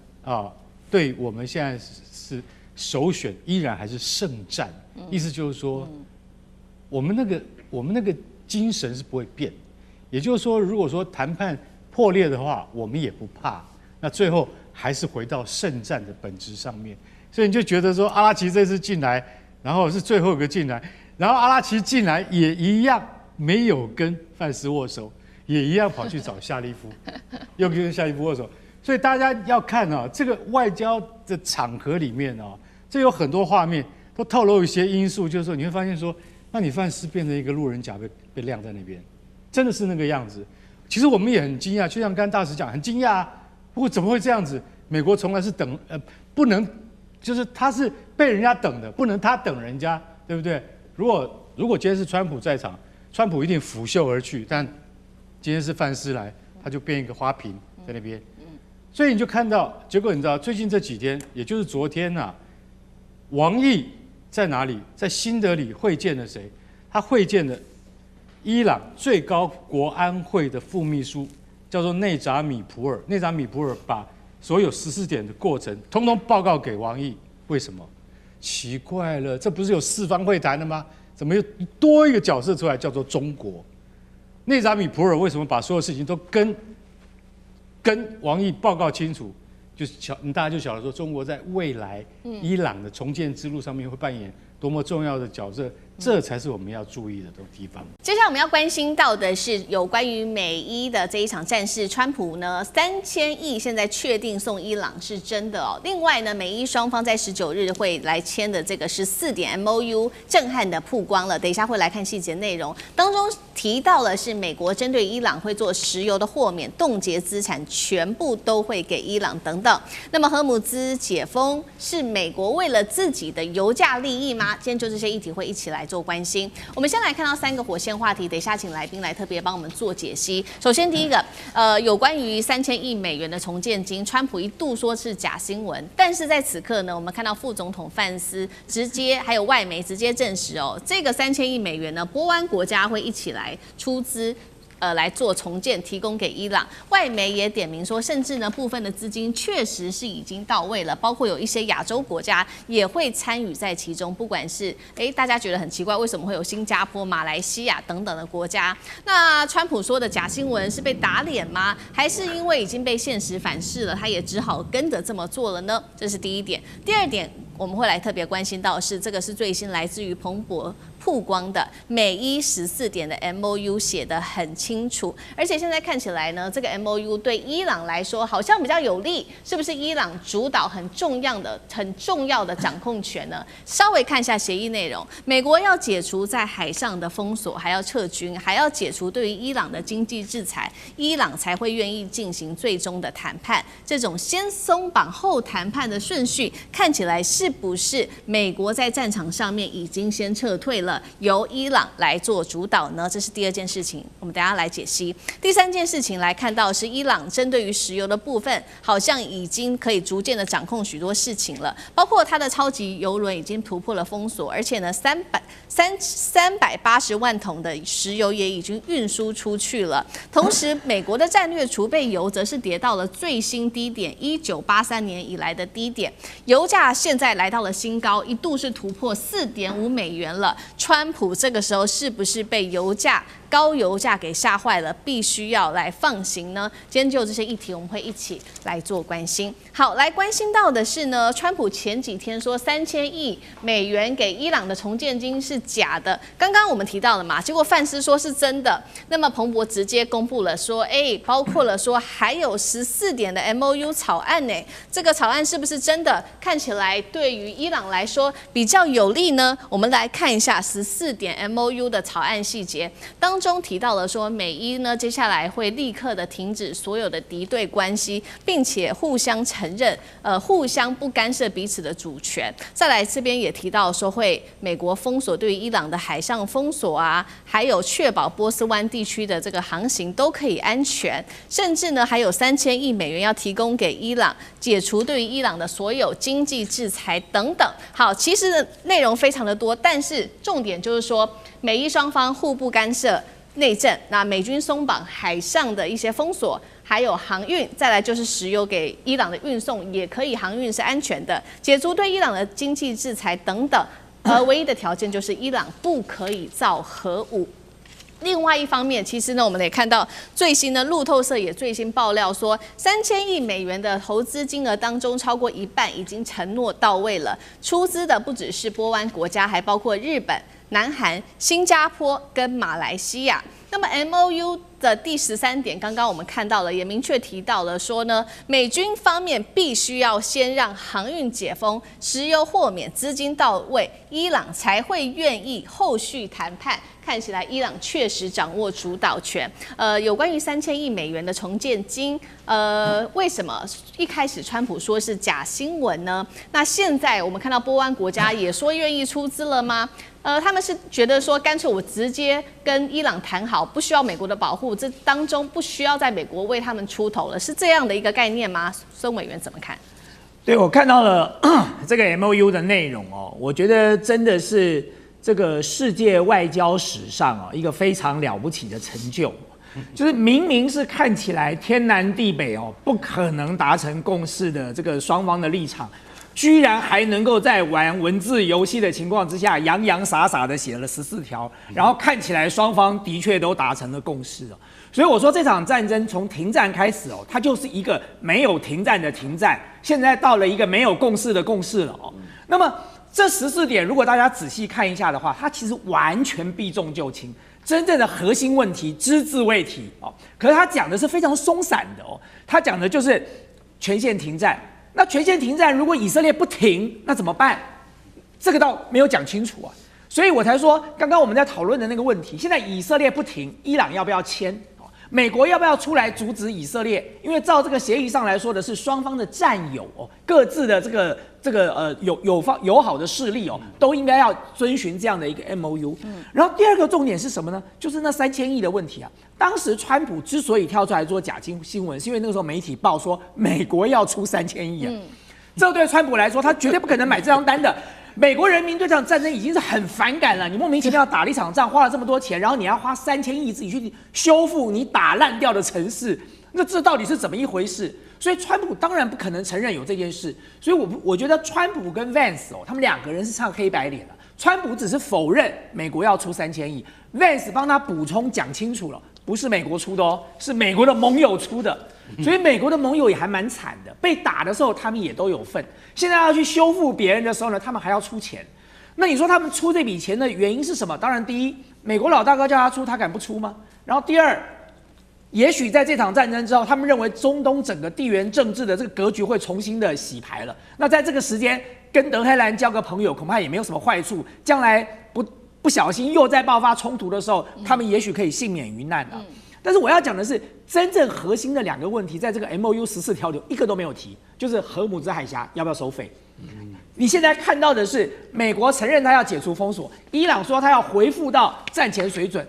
对我們現在是首選，依然還是聖戰，意思就是說，我們那個精神是不會變。也就是說，如果說談判破裂的話，我們也不怕。那最後還是回到聖戰的本質上面。所以你就覺得說，阿拉奇這次進來，然後是最後一個進來，然後阿拉奇進來也一樣沒有跟范斯握手，也一樣跑去找夏利夫，又跟夏利夫握手。所以大家要看這個外交的場合裡面這有很多畫面都透露一些因素，就是說你會發現說，那你范斯變成一個路人甲被晾在那邊。真的是那個樣子，其實我們也很驚訝，就像剛大使講，很驚訝啊。不過怎麼會這樣子？美國從來是不能，就是他是被人家等的，不能他等人家，對不對？如果今天是川普在場，川普一定拂袖而去，但今天是范斯來，他就變一個花瓶在那邊。所以你就看到，結果你知道，最近這幾天，也就是昨天王毅在哪裡？在新德里會見了誰？他會見了伊朗最高國安會的副秘書叫做內扎米普爾，內扎米普爾把所有14點的過程通通報告給王毅。為什麼？奇怪了，這不是有4方會談了嗎？怎麼又多一個角色出來，叫做中國？內扎米普爾為什麼把所有事情都跟王毅報告清楚？就是大家就曉得說，中國在未來伊朗的重建之路上面會扮演多麼重要的角色。這才是我們要注意的地方。接下來我們要關心到的是有關於美伊的這一場戰事，川普呢3000億現在確定送伊朗是真的哦。另外呢，美伊雙方在19日會來簽的這個14點 MOU 震撼的曝光了，等一下會來看細節內容。當中提到了是美國針對伊朗會做石油的豁免、凍結資產，全部都會給伊朗等等。那麼荷姆茲解封是美國為了自己的油價利益嗎？今天就這些議題會一起來做關心。我們先來看到3個火線話題，等一下請來賓來特別幫我們做解析。首先第一個，有關於3000億美元的重建金，川普一度說是假新聞，但是在此刻呢，我們看到副總統范斯直接還有外媒直接證實這個3000億美元呢，波灣國家會一起來出資。來做重建，提供給伊朗。外媒也點名說，甚至呢部分的資金確實是已經到位了，包括有一些亞洲國家也會參與在其中。不管是大家覺得很奇怪，為什麼會有新加坡、馬來西亞等等的國家？那川普說的假新聞是被打臉嗎？還是因為已經被現實反噬了，他也只好跟着這麼做了呢？這是第一點。第二點，我們會來特別關心到的是，這個是最新來自於彭博曝光的美伊14點的 MOU 寫得很清楚，而且現在看起來呢，這個 MOU 對伊朗來說好像比較有利，是不是伊朗主導很重要的掌控權呢？稍微看一下協議內容，美國要解除在海上的封鎖，還要撤軍，還要解除對於伊朗的經濟制裁，伊朗才會願意進行最終的談判。這種先鬆綁後談判的順序，看起來是不是美國在戰場上面已經先撤退了？由伊朗來做主導呢？這是第二件事情，我們等一下來解析。第三件事情來看到是伊朗針對於石油的部分，好像已經可以逐漸的掌控許多事情了，包括它的超級油輪已經突破了封鎖，而且呢380萬桶的石油也已經運輸出去了。同時，美國的戰略儲備油則是跌到了最新低點，1983年以來的低點，油價現在來到了新高，一度是突破4.5美元了。川普這個時候是不是被高油價給嚇壞了，必須要來放行呢？今天就這些議題，我們會一起來做關心。好，來關心到的是呢，川普前幾天說3000億美元給伊朗的重建金是假的，剛剛我們提到了嘛，結果范斯說是真的。那麼彭博直接公布了說，包括了說還有14點的 MOU 草案呢，這個草案是不是真的？看起來對於伊朗來說比較有利呢？我們來看一下14點 MOU 的草案細節當中提到了說，美伊呢接下來會立刻的停止所有的敌对關係，並且互相承認，互相不干涉彼此的主權。再來這邊也提到說，會美國封鎖對於伊朗的海上封鎖啊，還有確保波斯灣地區的這個航行都可以安全，甚至呢還有3000億美元要提供給伊朗，解除對於伊朗的所有經濟制裁等等。好，其實內容非常的多，但是重點就是說，美伊雙方互不干涉內政，那美軍鬆綁海上的一些封鎖，還有航運，再來就是石油給伊朗的運送也可以航運是安全的，解除對伊朗的經濟制裁等等。唯一的條件就是伊朗不可以造核武。另外一方面，其實呢，我们也看到最新的路透社也最新爆料說，3000億美元的投資金額當中，超過一半已經承諾到位了。出資的不只是波灣國家，還包括日本、南韓、新加坡跟馬來西亞。那麼 MOU 的第13點，剛剛我們看到了，也明確提到了說呢，美軍方面必須要先讓航運解封、石油豁免、資金到位，伊朗才會願意後續談判。看起來伊朗確實掌握主導權。有關於3000億美元的重建金，為什麼一開始川普說是假新聞呢？那現在我們看到波灣國家也說願意出資了嗎？他們是覺得說，乾脆我直接跟伊朗談好，不需要美國的保護，這當中不需要在美國為他們出頭了，是這樣的一個概念嗎？孫委員怎麼看？對，我看到了這個 MOU 的內容哦，我覺得真的是這個世界外交史上一個非常了不起的成就，就是明明是看起來天南地北不可能達成共識的這個雙方的立場，居然還能夠在玩文字遊戲的情況之下，洋洋灑灑的寫了14條，然後看起來雙方的確都達成了共識。所以我說這場戰爭從停戰開始它就是一個沒有停戰的停戰，現在到了一個沒有共識的共識了那麼這14點，如果大家仔細看一下的話，它其實完全避重就輕，真正的核心問題只字未提可是他講的是非常鬆散的他講的就是全線停戰。那全線停戰，如果以色列不停，那怎麼辦？這個倒沒有講清楚所以我才說，剛剛我們在討論的那個問題，現在以色列不停，伊朗要不要簽？美國要不要出來阻止以色列？因為照這個協議上來說的是雙方的戰友各自的這個友好的勢力都應該要遵循這樣的一個 MOU。然後第二個重點是什麼呢？就是那3000億的問題當時川普之所以跳出來做假新聞，是因為那個時候媒體報說美國要出3000億這對川普來說，他絕對不可能買這張單的。美國人民對這場戰爭已經是很反感了，你莫名其妙打了一場仗，花了這麼多錢，然後你要花3000億自己去修復你打爛掉的城市，那這到底是怎麼一回事？所以川普當然不可能承認有這件事。所以我覺得川普跟 Vance 他们兩個人是唱黑白臉了。川普只是否認美國要出3000億 ，Vance 幫他補充講清楚了，不是美國出的是美國的盟友出的。所以美國的盟友也還蠻慘的，被打的時候他們也都有份，現在要去修復別人的時候呢，他們還要出錢。那你說他們出這筆錢的原因是什麼？當然，第一，美國老大哥叫他出，他敢不出嗎？然後第二，也許在這場戰爭之後，他們認為中東整個地緣政治的這個格局會重新的洗牌了。那在這個時間跟德黑蘭交個朋友，恐怕也沒有什麼壞處。將來不小心又在爆發衝突的時候，他們也許可以幸免於難但是我要講的是，真正核心的兩個問題，在這個 MOU 14條裡一個都沒有提，就是荷姆茲海峽要不要收費。你現在看到的是，美國承認他要解除封鎖，伊朗說他要恢復到戰前水準，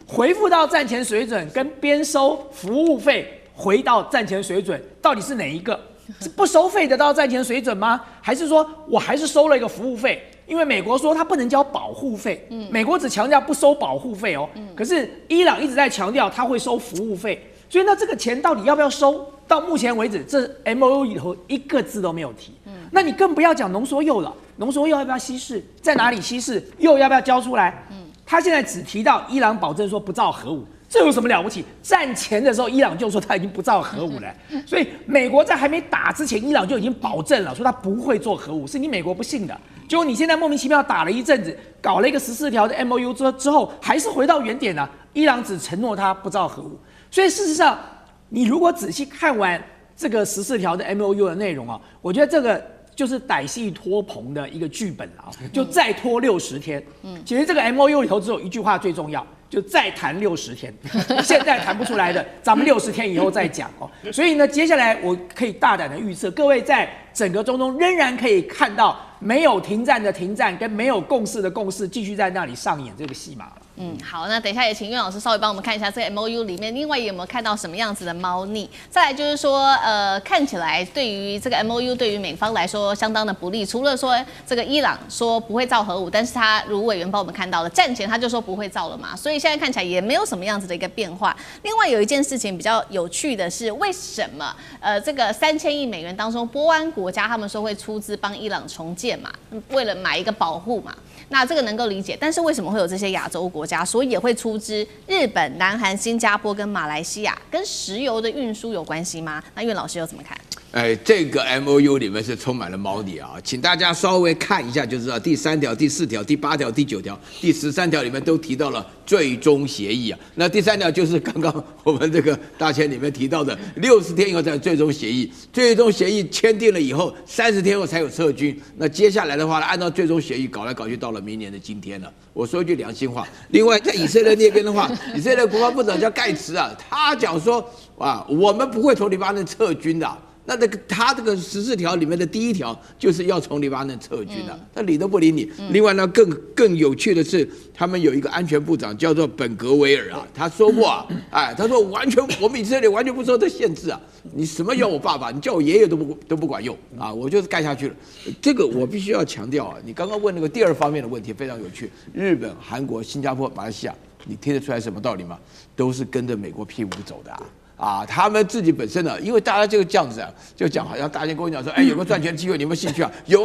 恢復到戰前水準跟邊收服務費回到戰前水準，到底是哪一個？是不收費的到戰前水準嗎？還是說我還是收了一個服務費？因為美國說他不能交保護費，美國只強調不收保護費可是伊朗一直在強調他會收服務費，所以那這個錢到底要不要收？到目前為止，這 MOU 裡頭一個字都沒有提。那你更不要講濃縮鈾了，濃縮鈾要不要稀釋，在哪裡稀釋，鈾要不要交出來？他現在只提到伊朗保證說不造核武。這有什麼了不起？戰前的時候，伊朗就說他已經不造核武了，所以美國在還沒打之前，伊朗就已經保證了，說他不會做核武，是你美國不信的。結果你現在莫名其妙打了一陣子，搞了一個14條的 MOU 之後，還是回到原點了。伊朗只承諾他不造核武，所以事實上，你如果仔細看完這個14條的 MOU 的內容啊，我覺得這個就是歹戲拖棚的一個劇本了啊，就再拖60天。其實這個 MOU 裡頭只有一句話最重要。就再談60天，現在談不出來的，咱們60天以後再講哦。所以呢，接下來我可以大膽的預測，各位在整個中東仍然可以看到沒有停戰的停戰，跟沒有共識的共識，繼續在那裡上演這個戲碼了。好，那等一下也請苑老師稍微幫我們看一下這個 MOU 裡面，另外有沒有看到什麼樣子的貓膩？再來就是說，看起來對於這個 MOU 對於美方來說相當的不利。除了說這個伊朗說不會造核武，但是他如委員幫我們看到了，戰前他就說不會造了嘛，所以現在看起來也沒有什麼樣子的一個變化。另外有一件事情比較有趣的是，為什麼這個3000億美元當中，波灣國家他們說會出資幫伊朗重建嘛，為了買一個保護嘛。那這個能夠理解，但是為什麼會有這些亞洲國家說也會出資？日本、南韓、新加坡跟馬來西亞跟石油的運輸有關係嗎？那苑老師又怎麼看？這個 MOU 裡面是充滿了貓膩啊，請大家稍微看一下就知道，第3條、第4條、第8條、第9條、第13條裡面都提到了最終協議啊。那第3條就是剛剛我們這個大千裡面提到的60天以後才有最終協議，最終協議簽訂了以後30天後才有撤軍。那接下來的話呢，按照最終協議搞來搞去，到了明年的今天了。我說一句良心話，另外在以色列那邊的話，以色列國防部長叫蓋茨啊，他講說啊，我們不會從黎巴嫩撤軍的。那他這個14條裡面的第1條就是要從黎巴嫩撤軍的，他理都不理你。另外呢，更有趣的是，他們有一個安全部長叫做本格維爾啊，他說過啊，他說完全我們以色列完全不受這限制啊，你什麼叫我爸爸，你叫我爺爺都不管用啊，我就是蓋下去了。這個我必須要強調啊，你剛剛問那個第2方面的問題非常有趣，日本、韓國、新加坡、馬來西亞，你聽得出來什麼道理嗎？都是跟着美國屁股走的啊，他們自己本身呢，因為大家就這樣子啊，就講好像大家跟我講說，有個賺錢的機會，你有沒有興趣啊？有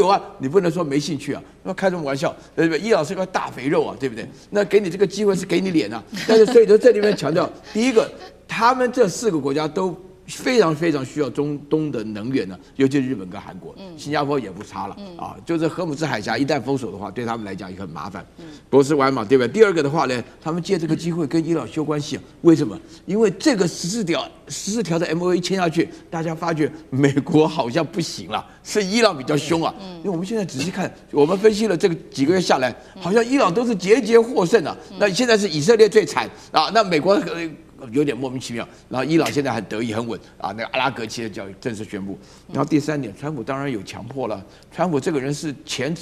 啊，你不能說沒興趣啊，那開什麼玩笑，對不對？伊朗是塊大肥肉啊，對不對？那給你這個機會是給你臉啊，但是所以說這裡面強調，第一個，他們這4個國家都非常非常需要中東的能源呢，尤其是日本跟韓國，新加坡也不差了啊。就是荷姆斯海峽一旦封鎖的話，對他們來講也很麻煩。波斯灣嘛，對不對？第2個的話呢，他們借這個機會跟伊朗修關係啊。為什麼？因為這個14條的 MOU 簽下去，大家發覺美國好像不行了，是伊朗比較兇啊。因為我們現在仔細看，我們分析了這個幾個月下來，好像伊朗都是節節獲勝啊。那現在是以色列最慘啊，那美國有點莫名其妙，然後伊朗現在很得意很穩啊，那個阿拉格奇的教育正式宣布。然後第3點，川普當然有強迫了，川普這個人是錢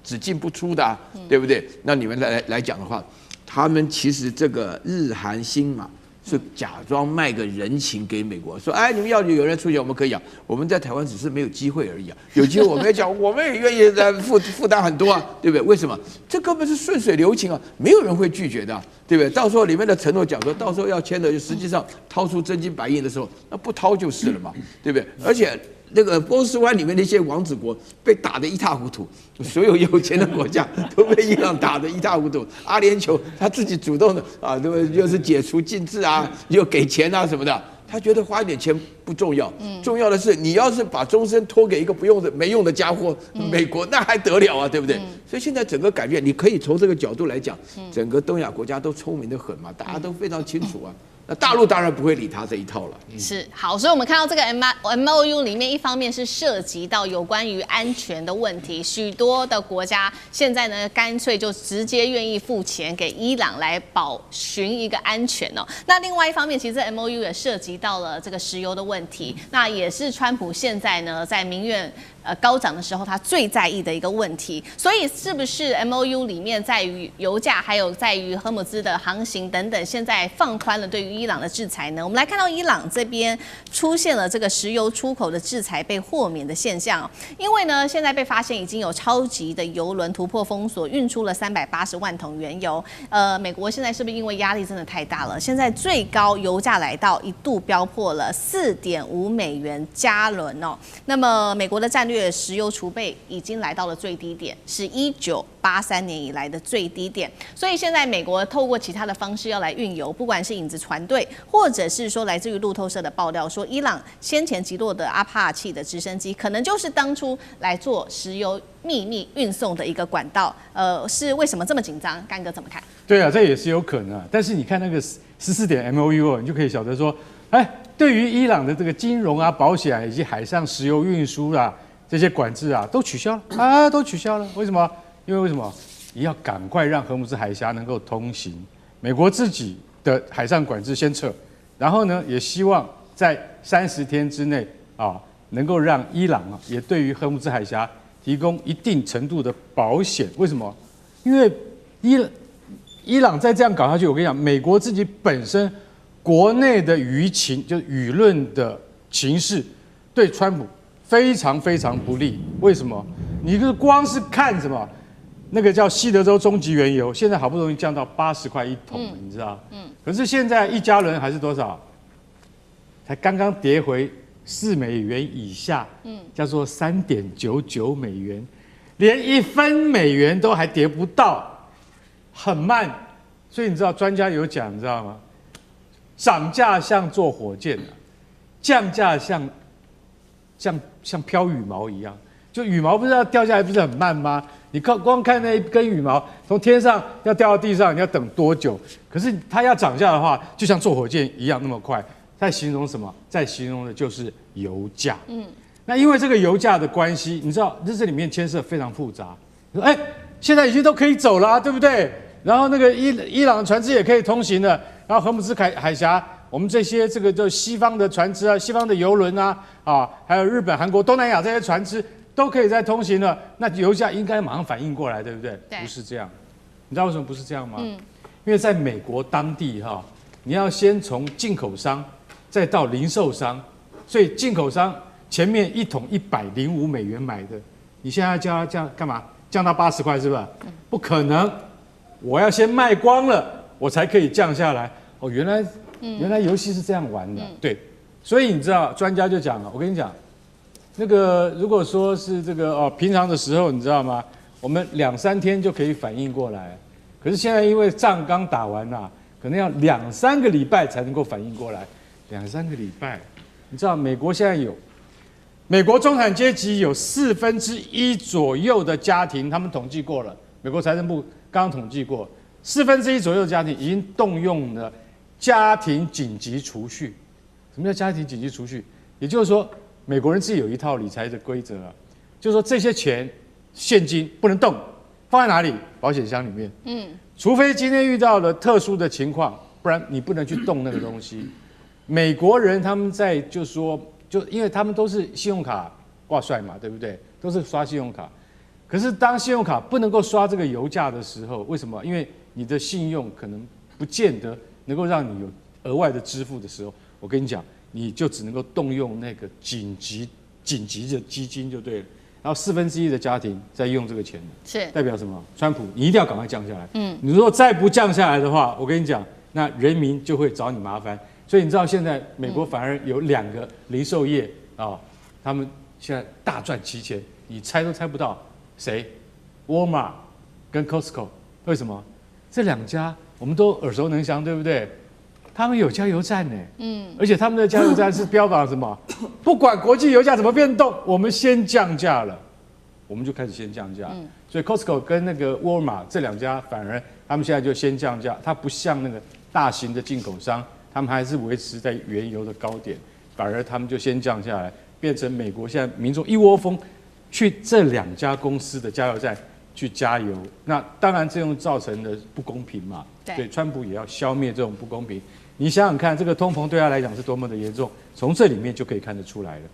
只進不出的對不對？那你們來講的話，他們其實這個日韓新馬是假裝賣個人情給美國，說你們要有人出錢，我們可以啊，我們在台灣只是沒有機會而已啊，有機會我們也講，我們也願意負擔很多啊，對不對？為什麼？這根本是順水流情啊，沒有人會拒絕的，對不對？到時候裡面的承諾講說，到時候要簽的，就實際上掏出真金白銀的時候，那不掏就是了嘛，對不對？而且那個波斯灣裡面那些王子國被打得一塌糊塗，所有有錢的國家都被伊朗打得一塌糊塗。阿聯酋他自己主動的啊，对不对？又是解除禁制啊，又給錢啊什麼的，他覺得花一點錢不重要，重要的是你要是把終身托給一個沒用的家伙，美國那還得了啊，對不對？所以現在整個改變，你可以從這個角度來講，整個東亞國家都聰明得很嘛，大家都非常清楚啊。那大陸當然不會理他這一套了。是好，所以我們看到這個 MOU 裡面，一方面是涉及到有關於安全的問題，許多的國家現在呢，乾脆就直接願意付錢給伊朗來保尋一個安全哦。那另外一方面，其實這 MOU 也涉及到了這個石油的問題，那也是川普現在呢在民怨高漲的時候，他最在意的一個問題。所以是不是 MOU 裡面在於油價，還有在於荷姆茲的航行等等，現在放寬了對於伊朗的制裁呢？我們來看到伊朗這邊出現了這個石油出口的制裁被豁免的現象，因為呢，現在被發現已經有超級的油輪突破封鎖，運出了380萬桶原油。美國現在是不是因為壓力真的太大了？現在最高油價來到一度飆破了4.5美元加侖哦。那麼美國的戰略石油儲備已經來到了最低點，是1983年以來的最低點。所以現在美國透過其他的方式要來運油，不管是影子船隊，或者是說來自於路透社的爆料說，伊朗先前擊落的阿帕契的直升機，可能就是當初來做石油秘密運送的一個管道。是為什麼這麼緊張？幹哥怎麼看？對啊，這也是有可能啊。但是你看那個14點 MOU， 你就可以曉得說，對於伊朗的這個金融啊、保險啊，以及海上石油運輸啊這些管制啊，都取消了啊，都取消了。為什麼？因為為什麼？也要趕快讓荷姆茲海峽能夠通行。美國自己的海上管制先撤，然後呢，也希望在30天之內啊，能夠讓伊朗啊，也對於荷姆茲海峡提供一定程度的保險。為什麼？因為伊朗再這樣搞下去，我跟你講，美國自己本身國內的輿情，就是輿論的情勢，對川普非常非常不利。為什麼？你就是光是看什麼，那個叫西德州中級原油，現在好不容易降到80塊一桶了，你知道？可是現在1加侖還是多少？才剛剛跌回4美元以下，叫做3.99美元，連1分美元都還跌不到，很慢。所以你知道專家有講，你知道嗎？漲價像坐火箭啊，降價像飄羽毛一樣。就羽毛不是要掉下來，不是很慢嗎？你光看那一根羽毛從天上要掉到地上，你要等多久？可是它要漲價的話，就像坐火箭一樣那麼快。在形容什麼？在形容的就是油價。那因為這個油價的關係，你知道這裡面牽涉非常複雜。你說，現在已經都可以走了啊，對不對？然後那個伊朗船只也可以通行了，然後荷姆茲海峽，我們這些這個就西方的船只啊、西方的油輪啊，還有日本、韓國、東南亞這些船只都可以再通行了，那油價應該馬上反應過來，對不對？不是這樣，你知道為什麼不是這樣嗎？因為在美國當地你要先從進口商再到零售商，所以進口商前面1桶105美元買的，你現在叫他降幹嘛？降到80塊是吧？不可能。我要先賣光了，我才可以降下來。原來游戲是這樣玩的，对。所以你知道，專家就講了，我跟你講，那個如果說是這個平常的時候，你知道嗎？我們2、3天就可以反應過來。可是現在因為仗剛打完了，可能要2、3個禮拜才能夠反應過來。2、3個禮拜，你知道美國現在美國中產階級有1/4左右的家庭，他們統計過了，美國財政部剛剛統計過，1/4左右的家庭已經動用了家庭緊急儲蓄。什麼叫家庭緊急儲蓄？也就是說，美國人自己有一套理財的規則啊，就是說這些錢現金不能動，放在哪裡？保險箱裡面。除非今天遇到了特殊的情況，不然你不能去動那個東西。美國人他們在就因為他們都是信用卡掛帥嘛，对不對？都是刷信用卡。可是当信用卡不能夠刷這個油價的時候，為什麼？因為你的信用可能不見得能夠讓你有額外的支付的時候，我跟你講，你就只能夠動用那個緊急的基金就對了。然後1/4的家庭在用這個錢，是代表什麼？川普，你一定要趕快降下來。你如果再不降下來的話，我跟你講，那人民就会找你麻煩。所以你知道现在美国反而有2個零售業他們現在大賺其錢，你猜都猜不到。誰 ？Walmart 跟 Costco， 為什麼？這2家我們都耳熟能詳，對不對？他們有加油站呢，而且他們的加油站是標榜什麼？不管國際油價怎麼變動，我們先降價了，我們就開始先降價。所以 Costco 跟那個 Walmart 這2家反而他們現在就先降價，它不像那個大型的進口商，他們還是維持在原油的高點，反而他們就先降下來，變成美國現在民眾一窩蜂去這2家公司的加油站去加油，那當然这種造成的不公平嘛。对，川普也要消滅這種不公平。你想想看，這個通膨對他來講是多麼的嚴重，從這裡面就可以看得出來了。